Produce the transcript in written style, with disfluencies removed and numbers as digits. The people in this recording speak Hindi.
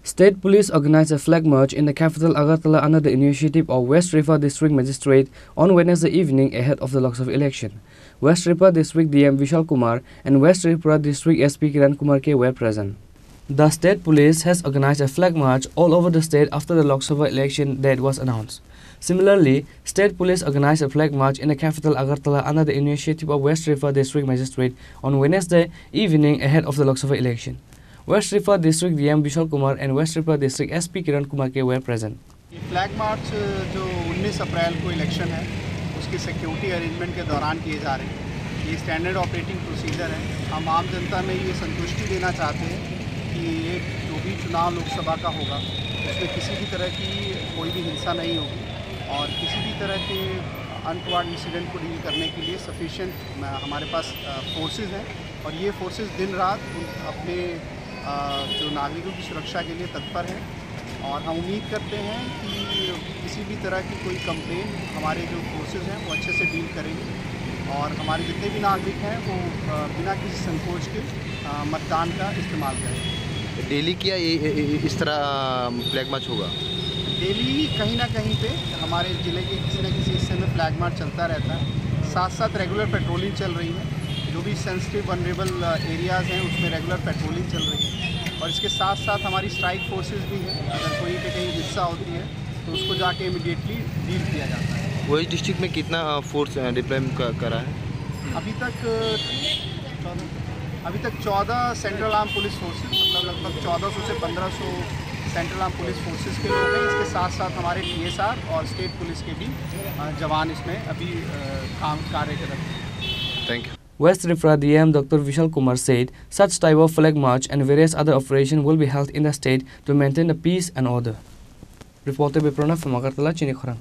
State Police organized a flag march in the capital Agartala under the initiative of West Rifa District Magistrate on Wednesday evening ahead of the Lok Sabha election. West Rifa District DM Vishal Kumar and West Rifa District SP Kiran Kumar K were present. The State Police has organized a flag march all over the state after the Lok Sabha election date was announced. Similarly, State Police organized a flag march in the capital Agartala under the initiative of West Rifa District Magistrate on Wednesday evening ahead of the Lok Sabha election. West Rifa District DM Vishal Kumar and West Rifa District SP Kiran Kumar K were present. ये फ्लैग मार्च जो 19 अप्रैल को इलेक्शन है उसकी सिक्योरिटी अरेंजमेंट के दौरान किए जा रहे हैं। ये स्टैंडर्ड ऑपरेटिंग प्रोसीजर है। हम आम जनता में ये संतुष्टि देना चाहते हैं कि ये जो भी चुनाव लोकसभा का होगा उसमें किसी भी तरह की कोई भी हिंसा नहीं होगी और किसी भी तरह के अनटोवर्ड इंसिडेंट को डील करने के लिए सफिशिएंट हमारे पास फोर्सेस हैं और ये फोर्सेस दिन रात अपने जो नागरिकों की सुरक्षा के लिए तत्पर हैं और हम उम्मीद करते हैं कि किसी भी तरह की कोई कंप्लेन हमारे जो फोर्सेस हैं वो अच्छे से डील करेंगे और हमारे जितने भी नागरिक हैं वो बिना किसी संकोच के मतदान का इस्तेमाल करेंगे। डेली क्या इस तरह फ्लैग मार्च होगा? डेली कहीं ना कहीं पे हमारे ज़िले के किसी न किसी हिस्से में फ्लैग मार्च चलता रहता है। साथ साथ रेगुलर पेट्रोलिंग चल रही है। जो भी सेंसिटिव वनरेबल एरियाज़ हैं उसमें रेगुलर पेट्रोलिंग चल रही है और इसके साथ साथ हमारी स्ट्राइक फोर्सेस भी हैं। अगर कोई पे कहीं हिस्सा होती है तो उसको जाके इमीडिएटली डील किया जाता है। वही डिस्ट्रिक्ट में कितना फोर्स डिप्लॉय करा है? अभी तक 14 सेंट्रल आर्म पुलिस फोर्सेस, मतलब लगभग 1400 से 1500 सेंट्रल आर्म पुलिस फोर्सेस के लोग हैं। इसके साथ साथ हमारे TSR और स्टेट पुलिस के भी जवान इसमें अभी कार्यरत हैं। Thank you. West Rifa DM Dr. Vishal Kumar said such type of flag march and various other operations will be held in the state to maintain the peace and order. Reported by Pranav from Agartala, Chini Khorang.